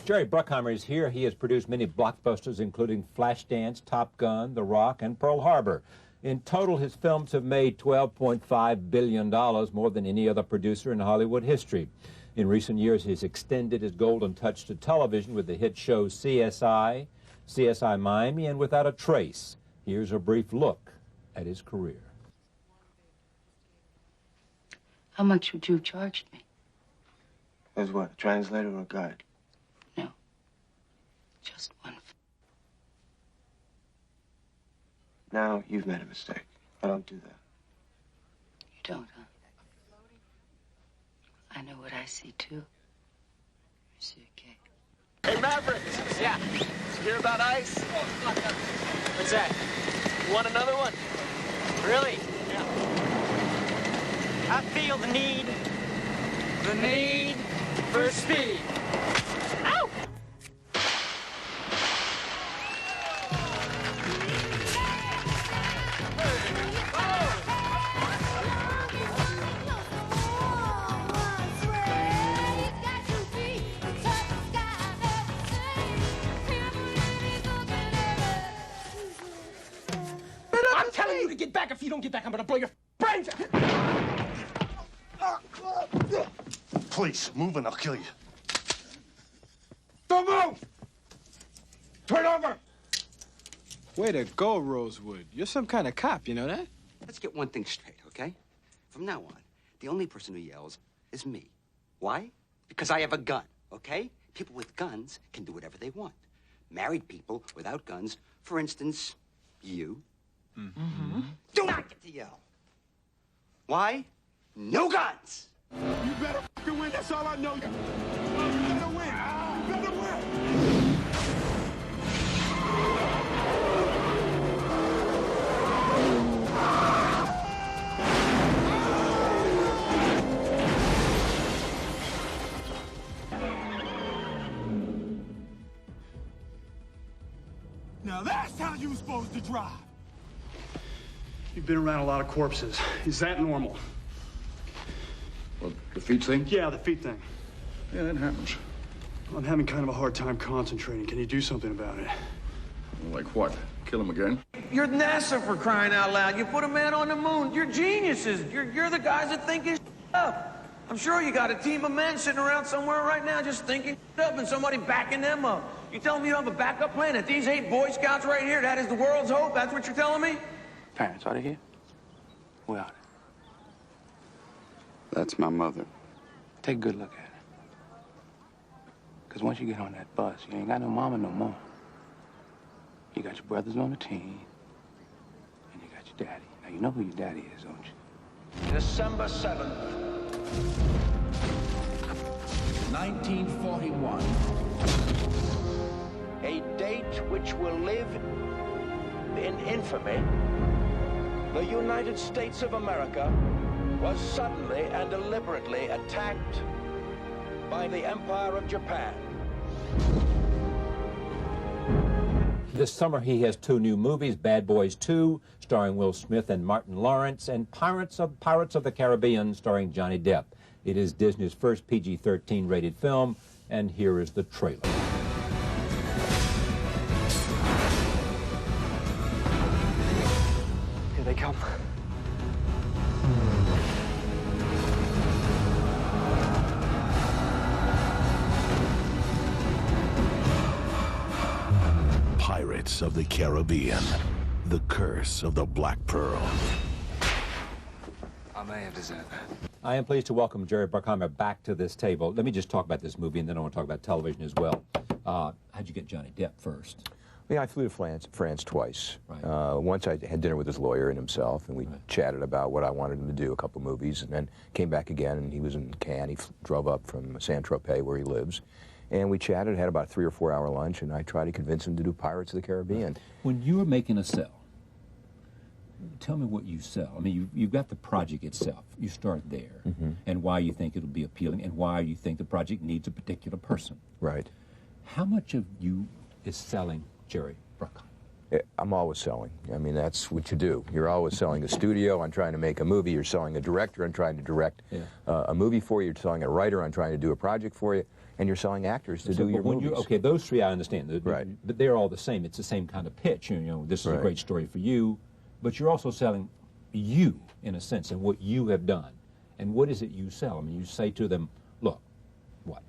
Jerry Bruckheimer is here. He has produced many blockbusters, including Flashdance, Top Gun, The Rock, and Pearl Harbor. In total, his films have made $12.5 billion, more than any other producer in Hollywood history. In recent years, he's extended his golden touch to television with the hit shows CSI, CSI Miami, and Without a Trace. Here's a brief look at his career. How much would you have charged me? As what, a translator or a guide? No. Just one. Now, you've made a mistake. I don't do that. You don't, huh? I know what I see, too. Monsieur K. Hey, Mavericks! Yeah. Did you hear about ice? What's that? You want another one? Really? Yeah. I feel the need for speed. Ow! I'm telling you to get back. If you don't get back, I'm gonna blow your brains out. Please, move and I'll kill you. Don't move! Turn over! Way to go, Rosewood. You're some kind of cop, you know that? Let's get one thing straight, okay? From now on, the only person who yells is me. Why? Because I have a gun, okay? People with guns can do whatever they want. Married people without guns, for instance, you, do not get to yell. Why? No guns! You better f***ing win, that's all I know. You better win. You better win. Now that's how you're supposed to drive. You've been around a lot of corpses. Is that normal? What, the feet thing? Yeah, the feet thing. Yeah, that happens. I'm having kind of a hard time concentrating. Can you do something about it? Like what? Kill him again? You're NASA, for crying out loud. You put a man on the moon. You're geniuses. You're the guys that think his up. I'm sure you got a team of men sitting around somewhere right now just thinking up and somebody backing them up. You telling me you have a backup plan? That these 8 Boy Scouts right here, that is the world's hope? That's what you're telling me? Parents, are they here? Where are they? That's my mother. Take a good look at her. Because once you get on that bus, you ain't got no mama no more. You got your brothers on the team, and you got your daddy. Now, you know who your daddy is, don't you? December 7th. 1941. A date which will live in infamy. The United States of America was suddenly and deliberately attacked by the Empire of Japan. This summer, he has 2 new movies, Bad Boys 2, starring Will Smith and Martin Lawrence, and Pirates of the Caribbean, starring Johnny Depp. It is Disney's first PG-13 rated film, and here is the trailer. Here they come. Pirates of the Caribbean. The Curse of the Black Pearl. I may have deserved that. I am pleased to welcome Jerry Bruckheimer back to this table. Let me just talk about this movie, and then I want to talk about television as well. How'd you get Johnny Depp first? Yeah, I flew to France twice. Right. Once I had dinner with his lawyer and himself, and we chatted about what I wanted him to do, a couple movies, and then came back again, and he was in Cannes. He drove up from Saint-Tropez, where he lives, and we chatted, had about a 3 or 4 hour lunch, and I tried to convince him to do Pirates of the Caribbean. When you were making a sell, tell me what you sell. I mean, you've got the project itself. You start there, and why you think it'll be appealing, and why you think the project needs a particular person. Right. How much of you is selling Jerry Bruckheimer? I'm always selling. I mean, that's what you do. You're always selling a studio on trying to make a movie. You're selling a director on trying to direct a movie for you. You're selling a writer on trying to do a project for you. and you're selling actors to So, do your when movies. Okay, those three I understand. Right. But they're all the same. It's the same kind of pitch. You know, this is a Right. great story for you, but you're also selling you, in a sense, and what you have done. And what is it you sell? I mean, you say to them, look, what?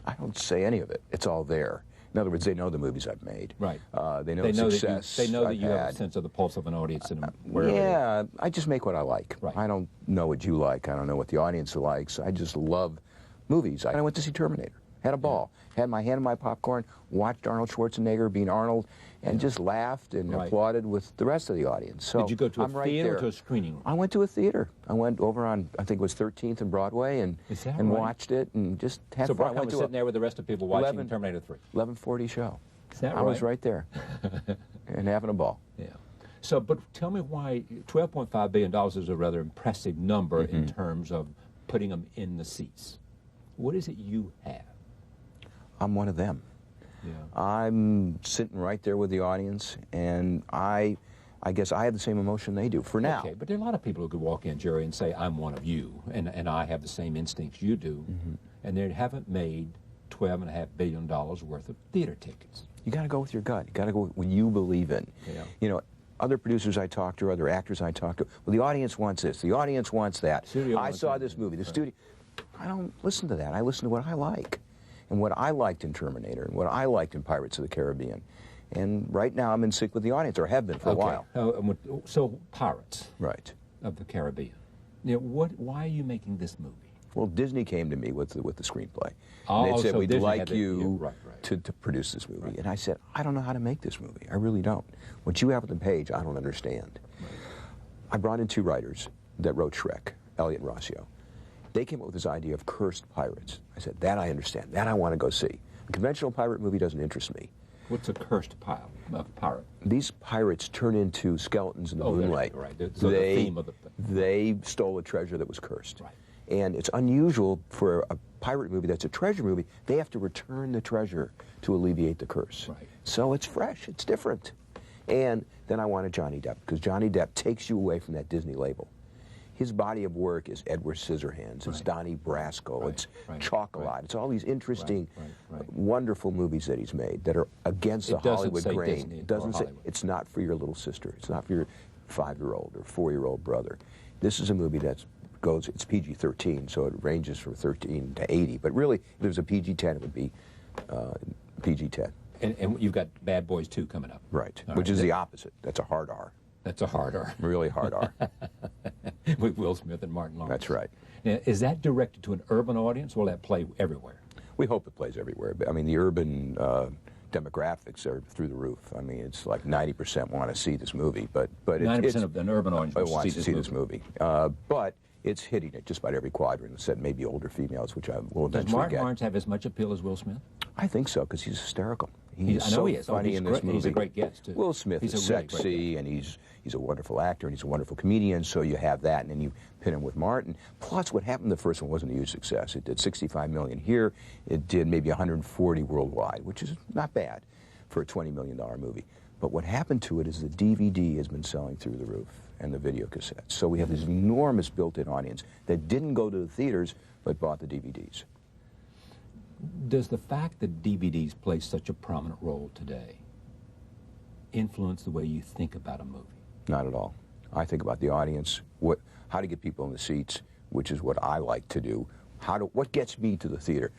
I don't say any of it. It's all there. In other words, they know the movies I've made. Right. They know the success They know that I've you have a had. sense of the pulse of an audience and wherever. Yeah, I just make what I like. Right. I don't know what you like. I don't know what the audience likes. I just love movies. I went to see Terminator. Had a ball. Had my hand in my popcorn, watched Arnold Schwarzenegger being Arnold, and just laughed and applauded with the rest of the audience. So Did you go to a I'm right theater there. or to a screening? I went to a theater. I went over on, I think it was 13th and Broadway, and Is that and right? watched it and just had So fun. I Bruckheimer went was to sitting there with the rest of people watching 11 Terminator 3. 11:40 show. Is that I was right? right there and having a ball. Yeah. So, but tell me why $12.5 billion is a rather impressive number in terms of putting them in the seats. What is it you have? I'm one of them. Yeah. I'm sitting right there with the audience, and I guess I have the same emotion they do for now. Okay, but there are a lot of people who could walk in, Jerry, and say, I'm one of you, and I have the same instincts you do, and they haven't made $12.5 billion worth of theater tickets. You got to go with your gut. You got to go with what you believe in. Yeah. You know, other producers I talk to, other actors I talk to, well, the audience wants this, the audience wants that. I saw this movie, the studio. I don't listen to that. I listen to what I like, and what I liked in Terminator, and what I liked in Pirates of the Caribbean. And right now I'm in sync with the audience, or have been for a while. So, Pirates Right. of the Caribbean. You know, why are you making this movie? Well, Disney came to me with the screenplay. Oh, and they said, so we'd Disney like had the- you yeah, right. to produce this movie. And I said, I don't know how to make this movie. I really don't. What you have on the page, I don't understand. I brought in two writers that wrote Shrek, Elliot and Rossio. They came up with this idea of cursed pirates. I said, that I understand. That I want to go see. A conventional pirate movie doesn't interest me. What's a cursed pile of pirate? These pirates turn into skeletons in the moonlight. Right. So the theme of the They stole a treasure that was cursed. Right. And it's unusual for a pirate movie that's a treasure movie. They have to return the treasure to alleviate the curse. Right. So it's fresh. It's different. And then I wanted Johnny Depp, because Johnny Depp takes you away from that Disney label. His body of work is Edward Scissorhands, it's Donnie Brasco, it's Chocolat, it's all these interesting, wonderful movies that he's made that are against the Hollywood grain. Disney It doesn't say, Hollywood. it's not for your little sister, it's not for your 5-year-old or 4-year-old brother. This is a movie it's PG-13, so it ranges from 13 to 80, but really, if it was a PG-10, it would be PG-10. And you've got Bad Boys 2 coming up. Right, All which right. is the opposite. That's a hard R. That's a hard R. Really hard R. With Will Smith and Martin Lawrence. That's right. Now, is that directed to an urban audience, or will that play everywhere? We hope it plays everywhere. But, I mean, the urban demographics are through the roof. I mean, it's like 90% want to see this movie, but 90% of an urban audience wants to see this movie. But it's hitting it just about every quadrant, except maybe older females, which I will Does eventually Martin get. Lawrence have as much appeal as Will Smith? I think so, because he's hysterical. He's I know so he is. Oh, funny he's in this great. movie. He's a great guest, too. Will Smith He's is a really great sexy, and he's a wonderful actor, and he's a wonderful comedian, so you have that, and then you pin him with Martin. Plus, what happened, the first one wasn't a huge success. It did 65 million here. It did maybe 140 worldwide, which is not bad for a $20 million movie. But what happened to it is the DVD has been selling through the roof, and the video cassettes. So we have this enormous built-in audience that didn't go to the theaters, but bought the DVDs. Does the fact that DVDs play such a prominent role today influence the way you think about a movie? Not at all. I think about the audience, how to get people in the seats, which is what I like to do. What gets me to the theater?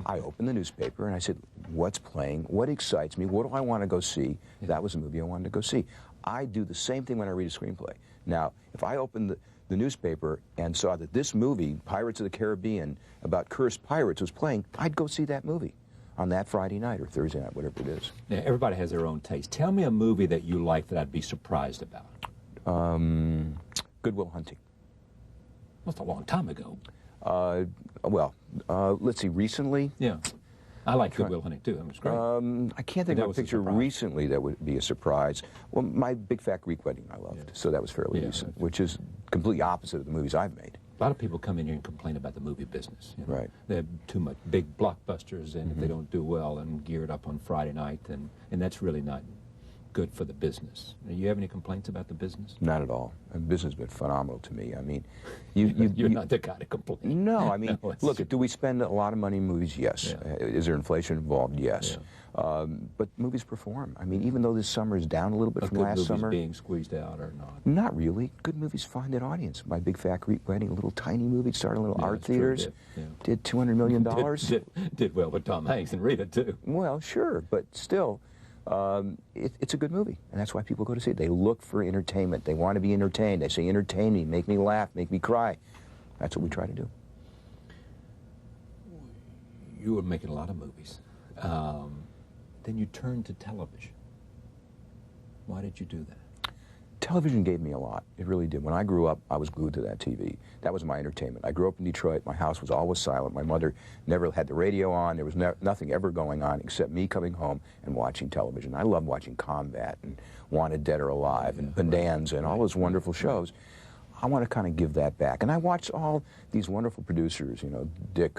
I opened the newspaper and I said, what's playing? What excites me? What do I want to go see? Yeah. That was the movie I wanted to go see. I do the same thing when I read a screenplay. Now, if I opened the newspaper and saw that this movie, Pirates of the Caribbean, about cursed pirates, was playing, I'd go see that movie on that Friday night or Thursday night, whatever it is. Yeah, everybody has their own taste. Tell me a movie that you like that I'd be surprised about. Good Will Hunting. Well, it's a long time ago. Let's see, recently? Yeah. I like Good Will Hunting, too. It was great. I can't think of a picture recently that would be a surprise. Well, My Big Fat Greek Wedding I loved, so that was fairly recent, which is completely opposite of the movies I've made. A lot of people come in here and complain about the movie business. You know? Right. They have too much big blockbusters, and if they don't do well and geared up on Friday night, and that's really not good for the business. Do you have any complaints about the business? Not at all. The business has been phenomenal to me. I mean, you're not the guy to complain. No, I mean, No, look, do we spend a lot of money in movies? Yes. Yeah. Is there inflation involved? Yes. Yeah. But movies perform. I mean, even though this summer is down a little bit Are from good last movies summer. being squeezed out or not? Not really. Good movies find an audience. My Big Fat Greek Wedding, a little tiny movie, started in little art that's true, theaters, did $200 million. Did well with Tom Hanks and Rita, too. Well, sure, but still, it's a good movie, and that's why people go to see it. They look for entertainment. They want to be entertained. They say, entertain me, make me laugh, make me cry. That's what we try to do. You were making a lot of movies. Then you turned to television. Why did you do that? Television gave me a lot. It really did. When I grew up, I was glued to that TV. That was my entertainment. I grew up in Detroit. My house was always silent. My mother never had the radio on. There was nothing ever going on except me coming home and watching television. I loved watching Combat and Wanted Dead or Alive and Bonanza and all those wonderful shows. I want to kind of give that back. And I watched all these wonderful producers, you know, Dick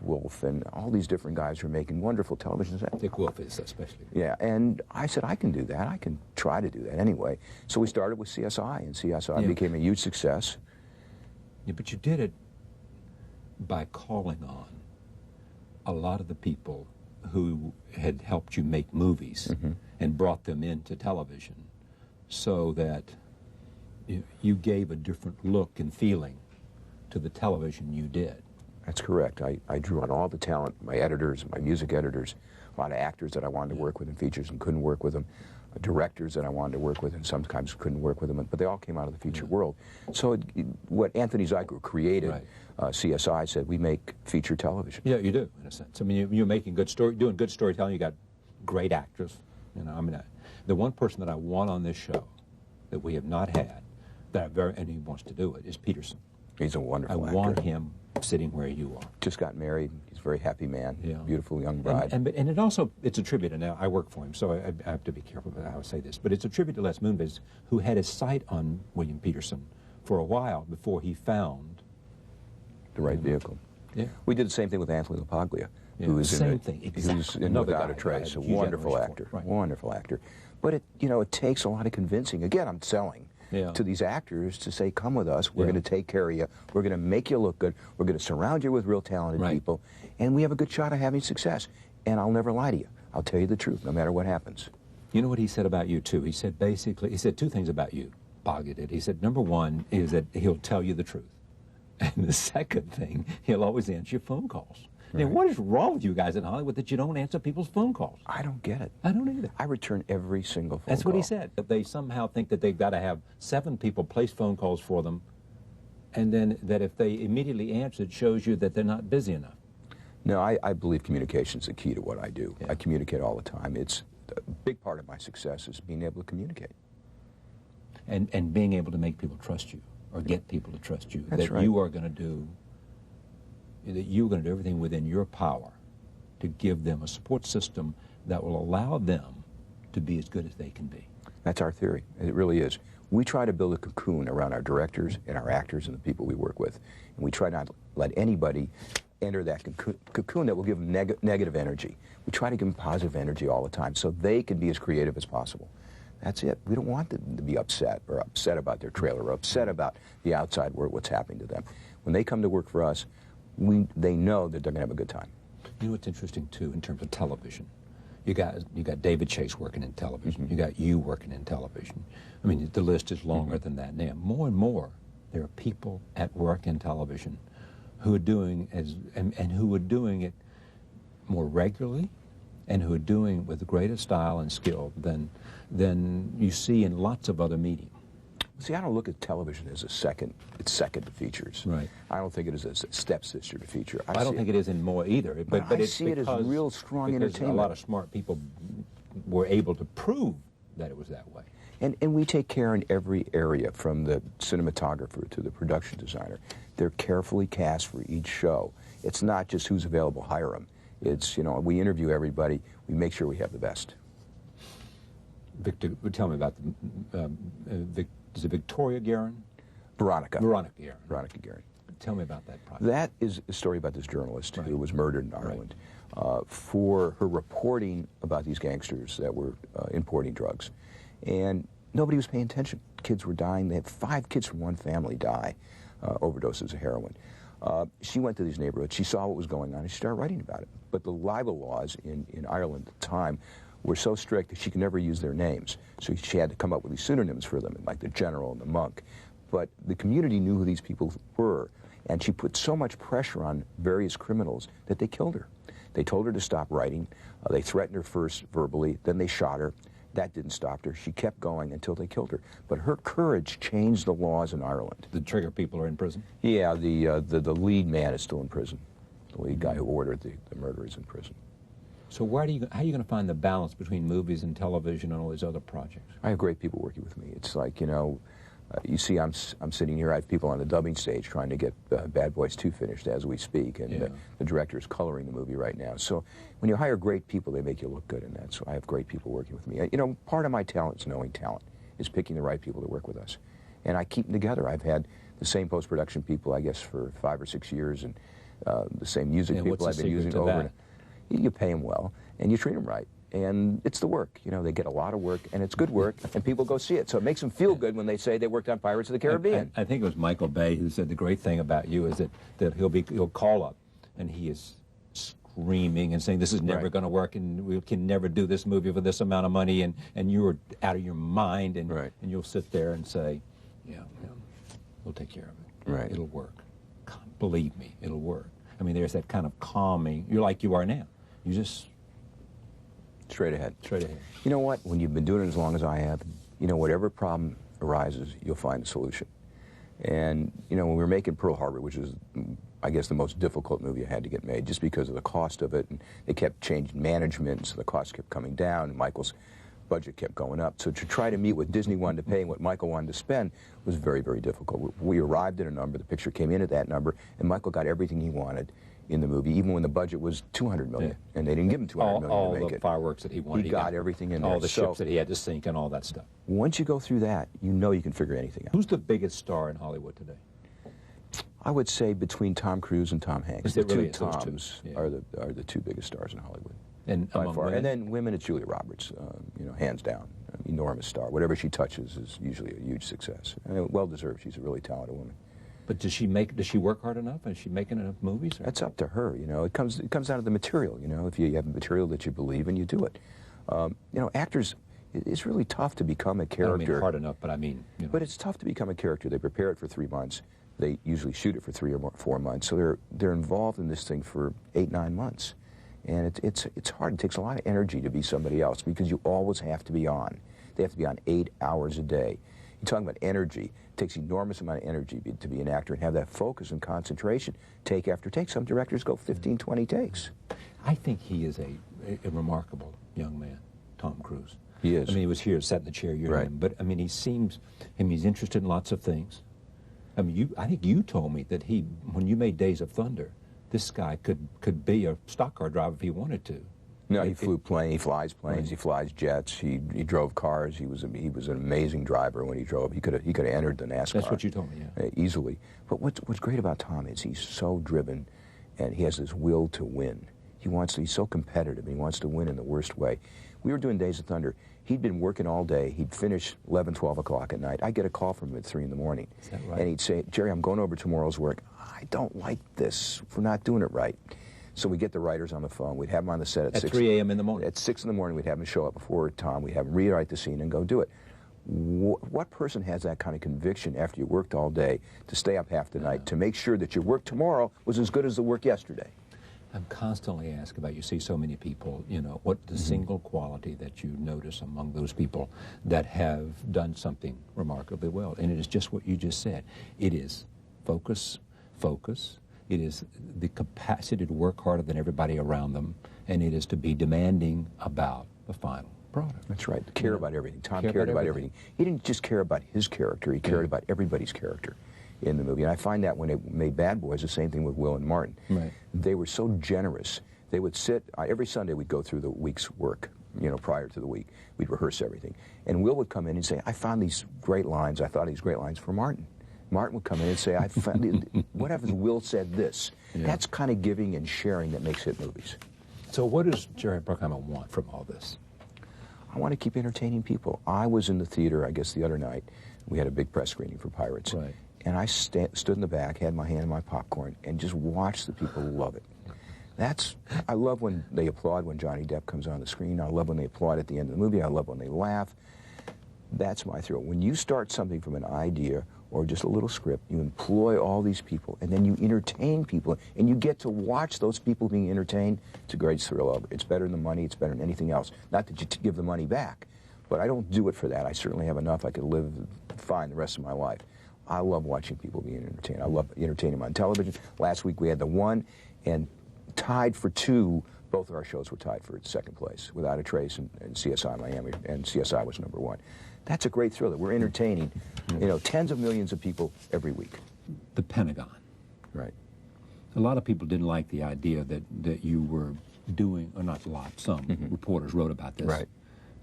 Wolf and all these different guys who are making wonderful television sets. Dick Wolf is especially. Yeah, and I said, I can do that. I can try to do that anyway. So we started with CSI, and CSI became a huge success. Yeah, but you did it by calling on a lot of the people who had helped you make movies and brought them into television so that you gave a different look and feeling to the television you did. That's correct. I drew on all the talent, my editors, my music editors, a lot of actors that I wanted to work with in features and couldn't work with them, directors that I wanted to work with and sometimes couldn't work with them, but they all came out of the feature world. So what Anthony Zuiker created, CSI, said, we make feature television. Yeah, you do, in a sense. I mean, you're making good doing good storytelling. You got great actors. You know, I mean, the one person that I want on this show that we have not had, and he wants to do it, is Peterson. He's a wonderful actor. I want him sitting where you are. Just got married. He's a very happy man. Yeah. Beautiful young bride. And it also, it's a tribute, and now I work for him, so I have to be careful about how I say this, but it's a tribute to Les Moonves, who had his sight on William Peterson for a while before he found the right vehicle. Yeah. We did the same thing with Anthony LaPaglia, who's in Without a Trace, a wonderful actor, wonderful actor. But it takes a lot of convincing. Again, I'm selling to these actors to say, come with us, we're going to take care of you, we're going to make you look good, we're going to surround you with real talented people, and we have a good shot of having success. And I'll never lie to you. I'll tell you the truth, no matter what happens. You know what he said about you, too? He said, basically, he said two things about you, Paglia did. He said, number one is that he'll tell you the truth. And the second thing, he'll always answer your phone calls. Right. Now, what is wrong with you guys in Hollywood that you don't answer people's phone calls? I don't get it. I don't either. I return every single phone call. That's what he said. They somehow think that they've got to have 7 people place phone calls for them, and then that if they immediately answer, it shows you that they're not busy enough. No, I believe communication is the key to what I do. I communicate all the time. It's a big part of my success is being able to communicate. And being able to make people trust you, or get people to trust you. That's right. You are going to do everything within your power to give them a support system that will allow them to be as good as they can be. That's our theory. It really is. We try to build a cocoon around our directors and our actors and the people we work with. And we try not to let anybody enter that cocoon that will give them negative energy. We try to give them positive energy all the time so they can be as creative as possible. That's it. We don't want them to be upset about their trailer or upset about the outside world, what's happening to them. When they come to work for us, they know that they're going to have a good time. You know what's interesting, too, in terms of television? You got David Chase working in television. You got you working in television. I mean, the list is longer than that now. More and more, there are people at work in television who are doing and who are doing it more regularly, and who are doing it with greater style and skill than you see in lots of other media. See, I don't look at television as it's second to features. Right. I don't think it is a stepsister to feature. I don't think it is anymore either. But I it's see it as real strong entertainment. A lot of smart people were able to prove that it was that way. And we take care in every area, from the cinematographer to the production designer. They're carefully cast for each show. It's not just who's available, hire them. It's, we interview everybody. We make sure we have the best. Victor, tell me about is it Victoria Guerin? Veronica. Veronica Guerin. Veronica Guerin. Tell me about that project. That is a story about this journalist who was murdered in Ireland for her reporting about these gangsters that were importing drugs. And nobody was paying attention. Kids were dying. They had 5 kids from one family die, overdoses of heroin. She went to these neighborhoods. She saw what was going on, and she started writing about it. But the libel laws in Ireland at the time were so strict that she could never use their names. So she had to come up with these pseudonyms for them, like the general and the monk. But the community knew who these people were, and she put so much pressure on various criminals that they killed her. They told her to stop writing. They threatened her first verbally, then they shot her. That didn't stop her. She kept going until they killed her. But her courage changed the laws in Ireland. The trigger people are in prison? Yeah, the lead man is still in prison. The lead guy who ordered the murder is in prison. So how are you going to find the balance between movies and television and all these other projects? I have great people working with me. It's like, you know, you see I'm sitting here, I have people on the dubbing stage trying to get Bad Boys 2 finished as we speak, and the director is coloring the movie right now. So when you hire great people, they make you look good in that. So I have great people working with me. You know, part of my talent is knowing talent, is picking the right people to work with us. And I keep them together. I've had the same post-production people, I guess, for 5 or 6 years, and the same music people I've been using over and you pay them well, and you treat them right. And it's the work. You know, they get a lot of work, and it's good work, and people go see it. So it makes them feel good when they say they worked on Pirates of the Caribbean. I think it was Michael Bay who said the great thing about you is that he'll call up, and he is screaming and saying, this is never going to work, and we can never do this movie for this amount of money, and you're out of your mind, and you'll sit there and say, yeah, we'll take care of it. Right. It'll work. Believe me, it'll work. I mean, there's that kind of calming. You're like you are now. You just... Straight ahead. Straight ahead. You know what? When you've been doing it as long as I have, you know, whatever problem arises, you'll find a solution. And, you know, when we were making Pearl Harbor, which is, I guess, the most difficult movie I had to get made, just because of the cost of it, and they kept changing management, so the cost kept coming down, and Michael's budget kept going up. So to try to meet what Disney wanted to pay and what Michael wanted to spend was very, very difficult. We arrived at a number, the picture came in at that number, and Michael got everything he wanted in the movie, even when the budget was $200 million, and they didn't give him $200 million all to make the it. Fireworks that he wanted. He got everything in there. All the ships that he had to sink and all that stuff. Once you go through that, you know you can figure anything out. Who's the biggest star in Hollywood today? I would say between Tom Cruise and Tom Hanks. The really two Toms are the two biggest stars in Hollywood. And by far. And then women, it's Julia Roberts, you know, hands down. Enormous star. Whatever she touches is usually a huge success. And well deserved. She's a really talented woman. But does she work hard enough? Is she making enough movies? That's up to her. You know, it comes down to the material. You know, if you have material that you believe in, you do it. You know, actors, it's really tough to become a character. I don't mean hard enough, but I mean, you know. But it's tough to become a character. They prepare it for 3 months. They usually shoot it for 3 or 4 months. So they're involved in this thing for 8, 9 months, and it's hard. It takes a lot of energy to be somebody else because you always have to be on. They have to be on 8 hours a day. You're talking about energy. It takes enormous amount of energy to be an actor and have that focus and concentration, take after take. Some directors go 15, 20 takes. I think he is a remarkable young man, Tom Cruise. He is. I mean, he was here, sat in the chair you're in, but I mean, he's interested in lots of things. I mean, I think you told me that when you made Days of Thunder, this guy could be a stock car driver if he wanted to. No, he flew planes. He flies planes. He flies jets. He drove cars. He was an amazing driver when he drove. He could have entered the NASCAR. That's what you told me, yeah. Easily. But what's great about Tom is he's so driven, and he has this will to win. He's so competitive, and he wants to win in the worst way. We were doing Days of Thunder. He'd been working all day. He'd finish 11, 12 o'clock at night. I'd get a call from him at 3 in the morning. Is that right? And he'd say, Jerry, I'm going over tomorrow's work. I don't like this. We're not doing it right. So we'd get the writers on the phone. We'd have them on the set at 6. 3 a.m. in the morning? At 6 in the morning, we'd have them show up before Tom. We'd have them rewrite the scene and go do it. What person has that kind of conviction after you worked all day to stay up half the night to make sure that your work tomorrow was as good as the work yesterday? I'm constantly asked about, you see so many people, you know, what the single quality that you notice among those people that have done something remarkably well. And it is just what you just said. It is focus. It is the capacity to work harder than everybody around them. And it is to be demanding about the final product. That's right. Care about everything. Tom cared about everything. He didn't just care about his character. He cared about everybody's character in the movie. And I find that when they made Bad Boys, the same thing with Will and Martin. Right. They were so generous. They would sit, every Sunday we'd go through the week's work, you know, prior to the week. We'd rehearse everything. And Will would come in and say, I found these great lines. I thought of these great lines for Martin. Martin would come in and say, I found what happens if Will said this? Yeah. That's kind of giving and sharing that makes hit movies. So what does Jerry Bruckheimer want from all this? I want to keep entertaining people. I was in the theater, I guess, the other night. We had a big press screening for Pirates. Right. And I stood in the back, had my hand in my popcorn, and just watched the people love it. I love when they applaud when Johnny Depp comes on the screen. I love when they applaud at the end of the movie. I love when they laugh. That's my thrill. When you start something from an idea or just a little script, you employ all these people, and then you entertain people, and you get to watch those people being entertained. It's a great thrill ever. It's better than money. It's better than anything else. Not that you give the money back, but I don't do it for that. I certainly have enough. I could live fine the rest of my life. I love watching people being entertained. I love entertaining them on television. Last week we had the 1, and tied for 2. Both of our shows were tied for second place, Without a Trace and CSI Miami, and CSI was number 1. That's a great thrill that we're entertaining, tens of millions of people every week. The Pentagon. Right. A lot of people didn't like the idea that you were doing, or not a lot, some reporters wrote about this. Right.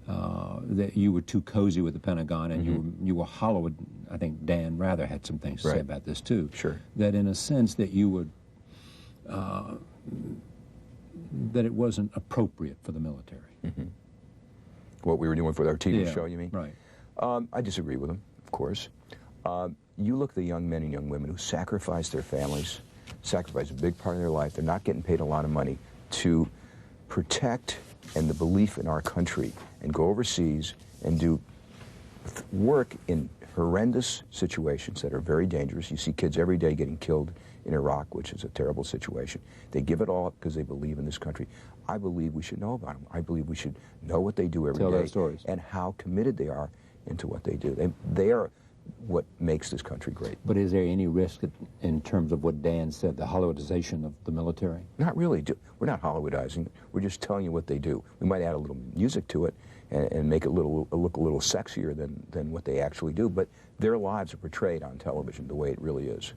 That you were too cozy with the Pentagon, and you were hollow. I think Dan Rather had some things to say about this too. Sure. That in a sense that you would, that it wasn't appropriate for the military. What we were doing for our TV show, you mean? Right. I disagree with them, of course. You look at the young men and young women who sacrifice their families, sacrifice a big part of their life. They're not getting paid a lot of money to protect and the belief in our country and go overseas and do work in horrendous situations that are very dangerous. You see kids every day getting killed in Iraq, which is a terrible situation. They give it all up because they believe in this country. I believe we should know about them. I believe we should know what they do every day. Tell their stories. And how committed they are into what they do. They are what makes this country great. But is there any risk in terms of what Dan said, the Hollywoodization of the military? Not really. We're not Hollywoodizing. We're just telling you what they do. We might add a little music to it and make it look a little sexier than what they actually do. But their lives are portrayed on television the way it really is.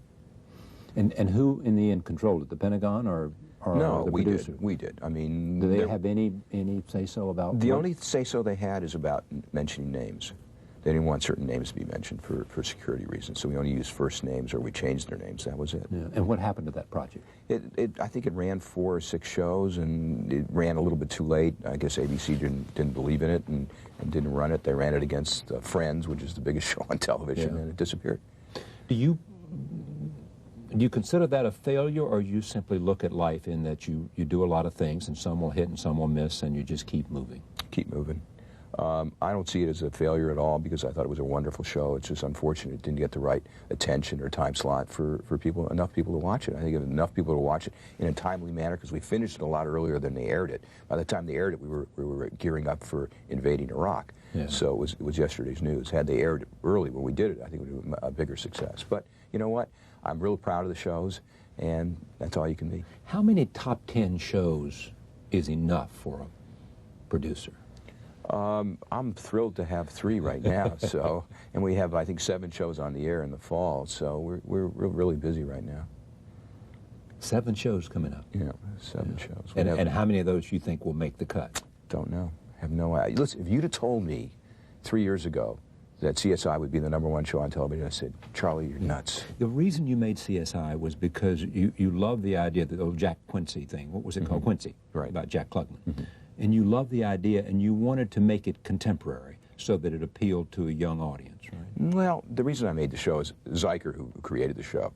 And who, in the end, controlled it? The Pentagon or no, the producer? We did. I mean, do they have any say-so about the only say-so they had is about mentioning names. They didn't want certain names to be mentioned for security reasons, so we only used first names or we changed their names. That was it. Yeah. And what happened to that project? I think it ran 4 or 6 shows, and it ran a little bit too late. I guess ABC didn't believe in it and didn't run it. They ran it against Friends, which is the biggest show on television, and it disappeared. Do you consider that a failure, or you simply look at life in that you do a lot of things, and some will hit and some will miss, and you just keep moving? Keep moving. I don't see it as a failure at all because I thought it was a wonderful show. It's just unfortunate it didn't get the right attention or time slot for enough people to watch it. I think if enough people to watch it in a timely manner, because we finished it a lot earlier than they aired it. By the time they aired it, we were gearing up for invading Iraq. Yeah. So it was yesterday's news. Had they aired it early when we did it, I think it would have been a bigger success. But you know what? I'm real proud of the shows, and that's all you can be. How many top 10 shows is enough for a producer? I'm thrilled to have 3 right now. So, and we have, I think, 7 shows on the air in the fall. So we're really busy right now. 7 shows coming up. Yeah, 7 shows. And how many of those you think will make the cut? Don't know. Have no idea. Listen, if you'd have told me 3 years ago that CSI would be the #1 show on television, I said, Charlie, you're nuts. The reason you made CSI was because you loved the idea that the old Jack Quincy thing. What was it called? Quincy. Right. About Jack Klugman. And you loved the idea, and you wanted to make it contemporary so that it appealed to a young audience, right? Well, the reason I made the show is Zeiker, who created the show,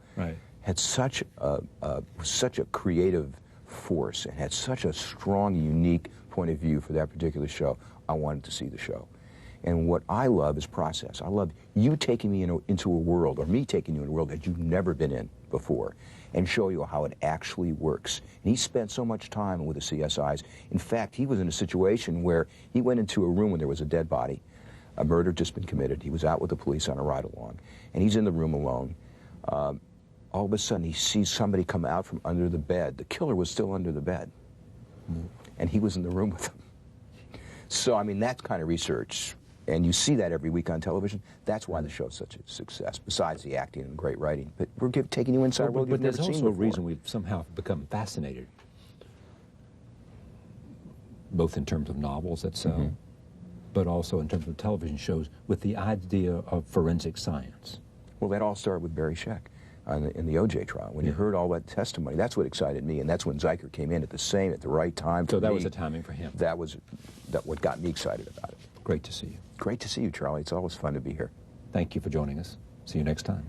had such a creative force and had such a strong, unique point of view for that particular show. I wanted to see the show. And what I love is process. I love you taking me into a world, or me taking you in a world that you've never been in before, and show you how it actually works. And he spent so much time with the CSIs. In fact, he was in a situation where he went into a room when there was a dead body. A murder had just been committed. He was out with the police on a ride-along, and he's in the room alone. All of a sudden, he sees somebody come out from under the bed. The killer was still under the bed, and he was in the room with him. So, I mean, that's kind of research. And you see that every week on television. That's why the show's such a success, besides the acting and great writing. But we're taking you inside a world you've never seen before. But there's also a reason we've somehow become fascinated, both in terms of novels that sell, but also in terms of television shows, with the idea of forensic science. Well, that all started with Barry Scheck in the O.J. trial. When you heard all that testimony, that's what excited me, and that's when Zeiger came in at the right time. So that was the timing for him. That was what got me excited about it. Great to see you. Great to see you, Charlie. It's always fun to be here. Thank you for joining us. See you next time.